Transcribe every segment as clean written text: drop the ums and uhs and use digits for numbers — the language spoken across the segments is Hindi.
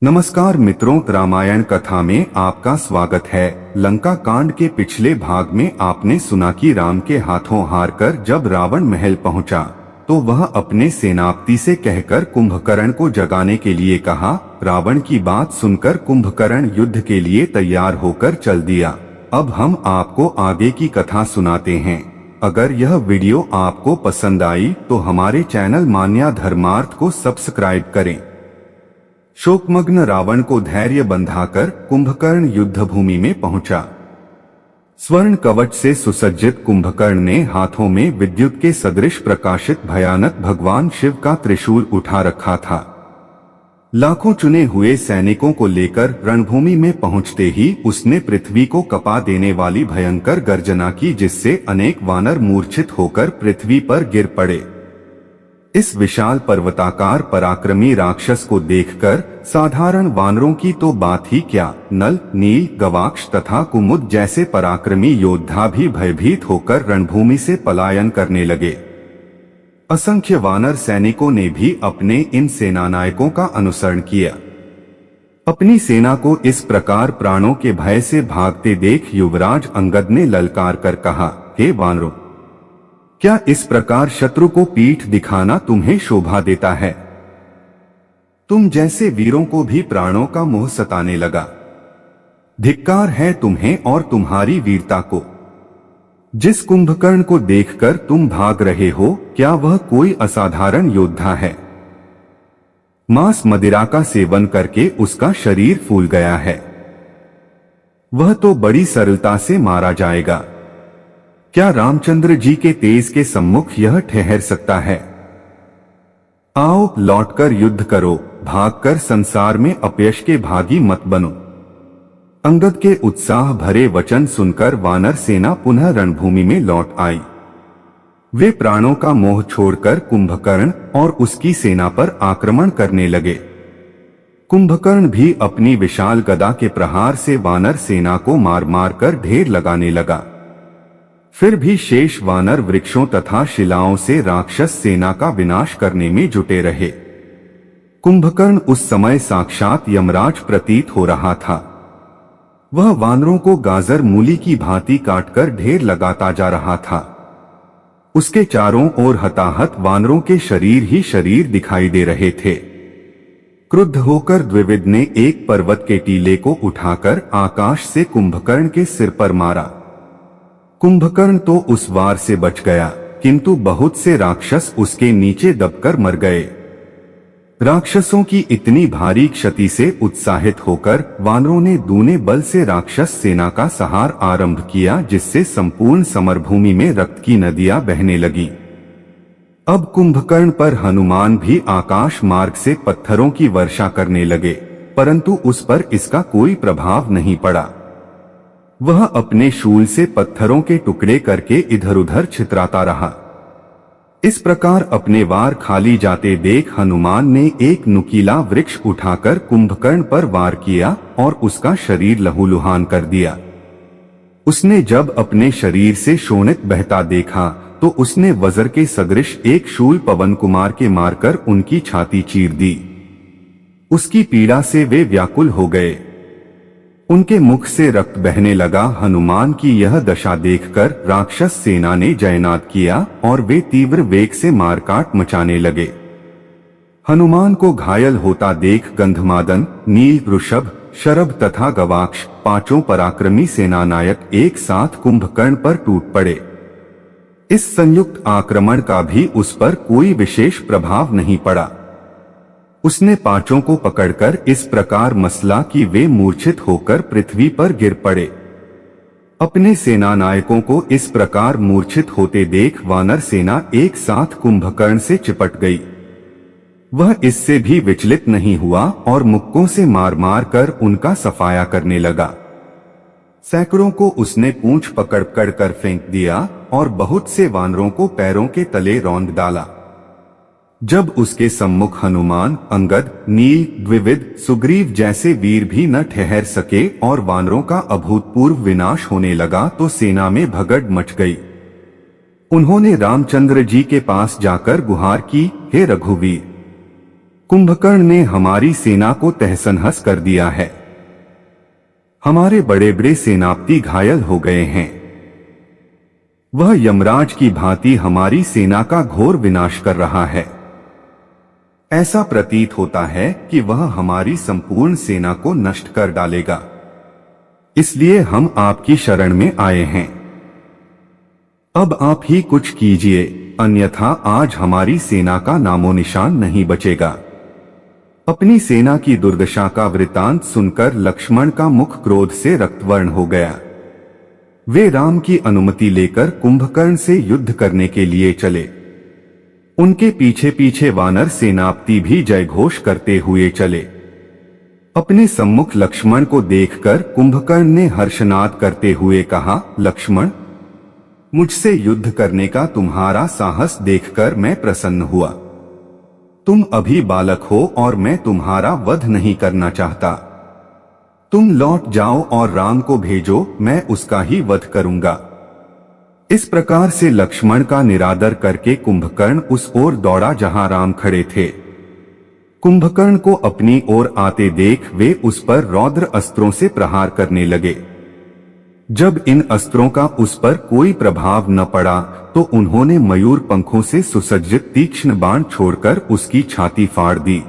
नमस्कार मित्रों, रामायण कथा में आपका स्वागत है। लंका कांड के पिछले भाग में आपने सुना कि राम के हाथों हारकर जब रावण महल पहुंचा तो वह अपने सेनापति से कहकर कुंभकर्ण को जगाने के लिए कहा। रावण की बात सुनकर कुंभकर्ण युद्ध के लिए तैयार होकर चल दिया। अब हम आपको आगे की कथा सुनाते हैं। अगर यह वीडियो आपको पसंद आई तो हमारे चैनल मान्या धर्मार्थ को सब्सक्राइब करें। शोकमग्न रावण को धैर्य बंधाकर कुंभकर्ण युद्ध भूमि में पहुंचा। स्वर्ण कवच से सुसज्जित कुंभकर्ण ने हाथों में विद्युत के सदृश प्रकाशित भयानक भगवान शिव का त्रिशूल उठा रखा था। लाखों चुने हुए सैनिकों को लेकर रणभूमि में पहुंचते ही उसने पृथ्वी को कपा देने वाली भयंकर गर्जना की, जिससे अनेक वानर मूर्छित होकर पृथ्वी पर गिर पड़े। इस विशाल पर्वताकार पराक्रमी राक्षस को देखकर साधारण वानरों की तो बात ही क्या, नल, नील, गवाक्ष तथा कुमुद जैसे पराक्रमी योद्धा भी भयभीत होकर रणभूमि से पलायन करने लगे। असंख्य वानर सैनिकों ने भी अपने इन सेनानायकों का अनुसरण किया। अपनी सेना को इस प्रकार प्राणों के भय से भागते देख युवराज अंगद ने ललकार कर कहा, हे वानरों, क्या इस प्रकार शत्रु को पीठ दिखाना तुम्हें शोभा देता है? तुम जैसे वीरों को भी प्राणों का मोह सताने लगा। धिक्कार है तुम्हें और तुम्हारी वीरता को। जिस कुंभकर्ण को देखकर तुम भाग रहे हो, क्या वह कोई असाधारण योद्धा है? मांस मदिरा का सेवन करके उसका शरीर फूल गया है। वह तो बड़ी सरलता से मारा जाएगा। क्या रामचंद्र जी के तेज के सम्मुख यह ठहर सकता है? आओ, लौटकर युद्ध करो, भागकर संसार में अपयश के भागी मत बनो। अंगद के उत्साह भरे वचन सुनकर वानर सेना पुनः रणभूमि में लौट आई। वे प्राणों का मोह छोड़कर कुंभकर्ण और उसकी सेना पर आक्रमण करने लगे। कुंभकर्ण भी अपनी विशाल गदा के प्रहार से वानर सेना को मार मार कर ढेर लगाने लगा। फिर भी शेष वानर वृक्षों तथा शिलाओं से राक्षस सेना का विनाश करने में जुटे रहे। कुंभकर्ण उस समय साक्षात यमराज प्रतीत हो रहा था। वह वानरों को गाजर मूली की भांति काटकर ढेर लगाता जा रहा था। उसके चारों ओर हताहत वानरों के शरीर ही शरीर दिखाई दे रहे थे। क्रुद्ध होकर द्विविद ने एक पर्वत के टीले को उठाकर आकाश से कुंभकर्ण के सिर पर मारा। कुंभकर्ण तो उस वार से बच गया, किंतु बहुत से राक्षस उसके नीचे दबकर मर गए। राक्षसों की इतनी भारी क्षति से उत्साहित होकर वानरों ने दूने बल से राक्षस सेना का संहार आरंभ किया, जिससे संपूर्ण समरभूमि में रक्त की नदियां बहने लगी। अब कुंभकर्ण पर हनुमान भी आकाश मार्ग से पत्थरों की वर्षा करने लगे, परंतु उस पर इसका कोई प्रभाव नहीं पड़ा। वह अपने शूल से पत्थरों के टुकड़े करके इधर उधर छितराता रहा। इस प्रकार अपने वार खाली जाते देख हनुमान ने एक नुकीला वृक्ष उठाकर कुंभकर्ण पर वार किया और उसका शरीर लहूलुहान कर दिया। उसने जब अपने शरीर से शोणित बहता देखा तो उसने वज्र के सदृश एक शूल पवन कुमार के मारकर उनकी छाती चीर दी। उसकी पीड़ा से वे व्याकुल हो गए। उनके मुख से रक्त बहने लगा। हनुमान की यह दशा देखकर राक्षस सेना ने जयनाद किया और वे तीव्र वेग से मारकाट मचाने लगे। हनुमान को घायल होता देख गंधमादन, नील, वृषभ, शरभ तथा गवाक्ष पांचों पराक्रमी सेनानायक एक साथ कुंभकर्ण पर टूट पड़े। इस संयुक्त आक्रमण का भी उस पर कोई विशेष प्रभाव नहीं पड़ा। उसने पांचों को पकड़कर इस प्रकार मसला कि वे मूर्छित होकर पृथ्वी पर गिर पड़े। अपने सेनानायकों को इस प्रकार मूर्छित होते देख वानर सेना एक साथ कुंभकर्ण से चिपट गई। वह इससे भी विचलित नहीं हुआ और मुक्कों से मार मार कर उनका सफाया करने लगा। सैकड़ों को उसने पूंछ पकड़ कर फेंक दिया और बहुत से वानरों को पैरों के तले रौंद डाला। जब उसके सम्मुख हनुमान, अंगद, नील, द्विविद, सुग्रीव जैसे वीर भी न ठहर सके और वानरों का अभूतपूर्व विनाश होने लगा तो सेना में भगड़ मच गई। उन्होंने रामचंद्र जी के पास जाकर गुहार की, हे रघुवीर, कुंभकर्ण ने हमारी सेना को तहस-नहस कर दिया है। हमारे बड़े बड़े सेनापति घायल हो गए हैं। वह यमराज की भांति हमारी सेना का घोर विनाश कर रहा है। ऐसा प्रतीत होता है कि वह हमारी संपूर्ण सेना को नष्ट कर डालेगा। इसलिए हम आपकी शरण में आए हैं। अब आप ही कुछ कीजिए, अन्यथा आज हमारी सेना का नामो निशान नहीं बचेगा। अपनी सेना की दुर्दशा का वृतांत सुनकर लक्ष्मण का मुख क्रोध से रक्तवर्ण हो गया। वे राम की अनुमति लेकर कुंभकर्ण से युद्ध करने के लिए चले। उनके पीछे पीछे वानर सेनापति भी जयघोष करते हुए चले। अपने सम्मुख लक्ष्मण को देखकर कुंभकर्ण ने हर्षनाद करते हुए कहा, लक्ष्मण, मुझसे युद्ध करने का तुम्हारा साहस देखकर मैं प्रसन्न हुआ। तुम अभी बालक हो और मैं तुम्हारा वध नहीं करना चाहता। तुम लौट जाओ और राम को भेजो, मैं उसका ही वध करूंगा। इस प्रकार से लक्ष्मण का निरादर करके कुंभकर्ण उस ओर दौड़ा जहां राम खड़े थे। कुंभकर्ण को अपनी ओर आते देख वे उस पर रौद्र अस्त्रों से प्रहार करने लगे। जब इन अस्त्रों का उस पर कोई प्रभाव न पड़ा तो उन्होंने मयूर पंखों से सुसज्जित तीक्ष्ण बाण छोड़कर उसकी छाती फाड़ दी।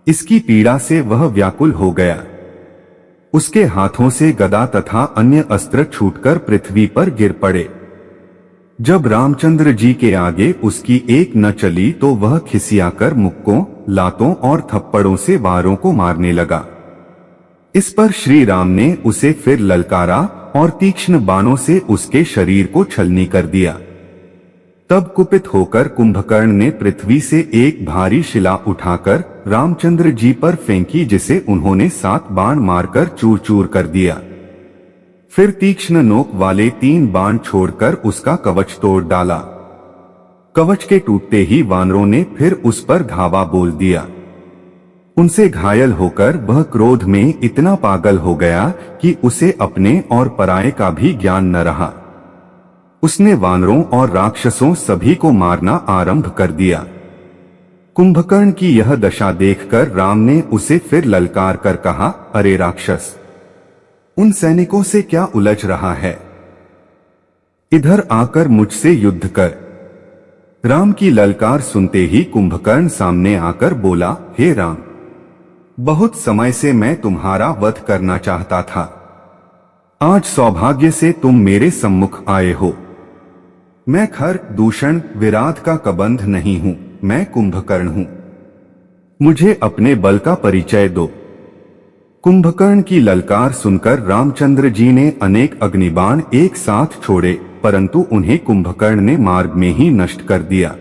इसकी पीड़ा से वह व्याकुल हो गया। उसके हाथों से गदा तथा अन्य अस्त्र छूटकर पृथ्वी पर गिर पड़े। जब रामचंद्र जी के आगे उसकी एक न चली तो वह खिसियाकर मुक्कों, लातों और थप्पड़ों से वारों को मारने लगा। इस पर श्री राम ने उसे फिर ललकारा और तीक्ष्ण बाणों से उसके शरीर को छलनी कर दिया। तब कुपित होकर कुंभकर्ण ने पृथ्वी से एक भारी शिला उठाकर रामचंद्र जी पर फेंकी, जिसे उन्होंने 7 बाण मारकर चूर चूर कर दिया। फिर तीक्ष्ण नोक वाले 3 बाण छोड़कर उसका कवच तोड़ डाला। कवच के टूटते ही वानरों ने फिर उस पर धावा बोल दिया। उनसे घायल होकर वह क्रोध में इतना पागल हो गया कि उसे अपने और पराये का भी ज्ञान न रहा। उसने वानरों और राक्षसों सभी को मारना आरंभ कर दिया। कुंभकर्ण की यह दशा देखकर राम ने उसे फिर ललकार कर कहा, अरे राक्षस, उन सैनिकों से क्या उलझ रहा है? इधर आकर मुझसे युद्ध कर। राम की ललकार सुनते ही कुंभकर्ण सामने आकर बोला, हे राम, बहुत समय से मैं तुम्हारा वध करना चाहता था। आज सौभाग्य से तुम मेरे सम्मुख आए हो। मैं खर, दूषण, विराध का कबंध नहीं हूं, मैं कुंभकर्ण हूं। मुझे अपने बल का परिचय दो। कुंभकर्ण की ललकार सुनकर रामचंद्र जी ने अनेक अग्निबाण एक साथ छोड़े, परंतु उन्हें कुंभकर्ण ने मार्ग में ही नष्ट कर दिया।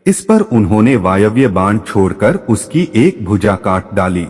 इस पर उन्होंने वायव्य बाण छोड़कर उसकी एक भुजा काट डाली।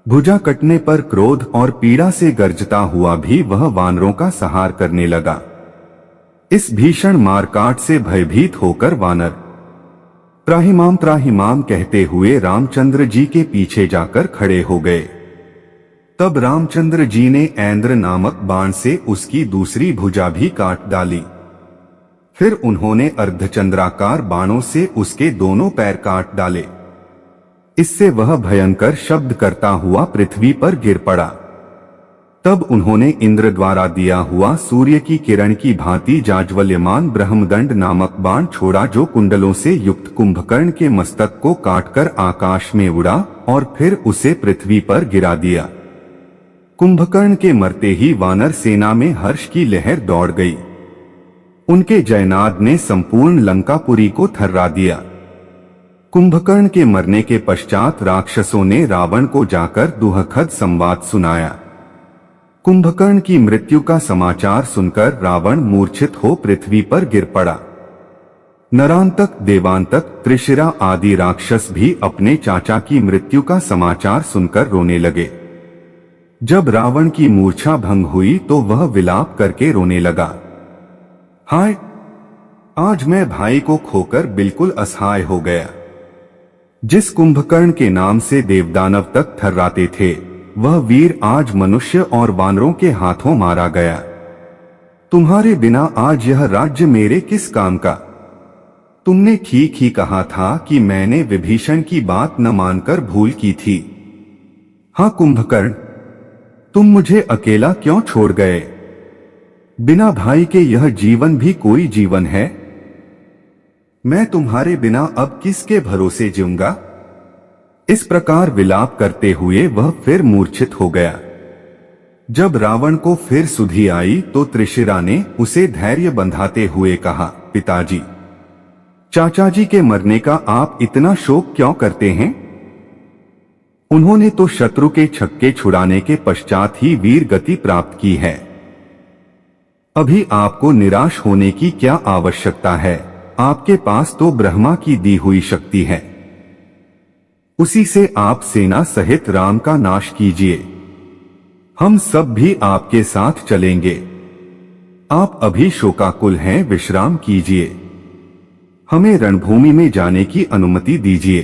भुजा कटने पर क्रोध और पीड़ा से गर्जता हुआ भी वह वानरों का सहार करने लगा। इस भीषण मारकाट से भयभीत होकर वानर त्राहिमाम त्राहिमाम कहते हुए रामचंद्र जी के पीछे जाकर खड़े हो गए। तब रामचंद्र जी ने ऐन्द्र नामक बाण से उसकी दूसरी भुजा भी काट डाली। फिर उन्होंने अर्धचंद्राकार बाणों से उसके दोनों पैर काट डाले। इससे वह भयंकर शब्द करता हुआ पृथ्वी पर गिर पड़ा। तब उन्होंने इंद्र द्वारा दिया हुआ सूर्य की किरण की भांति जाज्वल्यमान ब्रह्मदंड नामक बाण छोड़ा, जो कुंडलों से युक्त कुंभकर्ण के मस्तक को काटकर आकाश में उड़ा और फिर उसे पृथ्वी पर गिरा दिया। कुंभकर्ण के मरते ही वानर सेना में हर्ष की लहर दौड़ गई। उनके जयनाद ने संपूर्ण लंकापुरी को थर्रा दिया। कुंभकर्ण के मरने के पश्चात राक्षसों ने रावण को जाकर दुखद संवाद सुनाया। कुंभकर्ण की मृत्यु का समाचार सुनकर रावण मूर्छित हो पृथ्वी पर गिर पड़ा। नरांतक, देवांतक, त्रिशिरा आदि राक्षस भी अपने चाचा की मृत्यु का समाचार सुनकर रोने लगे। जब रावण की मूर्छा भंग हुई तो वह विलाप करके रोने लगा, हाय, आज मैं भाई को खोकर बिल्कुल असहाय हो गया। जिस कुंभकर्ण के नाम से देवदानव तक थर्राते थे, वह वीर आज मनुष्य और वानरों के हाथों मारा गया। तुम्हारे बिना आज यह राज्य मेरे किस काम का? तुमने ठीक ही कहा था कि मैंने विभीषण की बात न मानकर भूल की थी। हाँ कुंभकर्ण, तुम मुझे अकेला क्यों छोड़ गए? बिना भाई के यह जीवन भी कोई जीवन है? मैं तुम्हारे बिना अब किसके भरोसे जीऊंगा? इस प्रकार विलाप करते हुए वह फिर मूर्छित हो गया। जब रावण को फिर सुधि आई तो त्रिशिरा ने उसे धैर्य बंधाते हुए कहा, पिताजी, चाचा जी के मरने का आप इतना शोक क्यों करते हैं? उन्होंने तो शत्रु के छक्के छुड़ाने के पश्चात ही वीर गति प्राप्त की है। अभी आपको निराश होने की क्या आवश्यकता है? आपके पास तो ब्रह्मा की दी हुई शक्ति है, उसी से आप सेना सहित राम का नाश कीजिए। हम सब भी आपके साथ चलेंगे। आप अभी शोकाकुल हैं, विश्राम कीजिए। हमें रणभूमि में जाने की अनुमति दीजिए।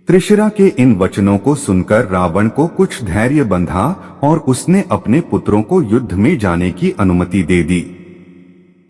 त्रिशिरा के इन वचनों को सुनकर रावण को कुछ धैर्य बंधा और उसने अपने पुत्रों को युद्ध में जाने की अनुमति दे दी।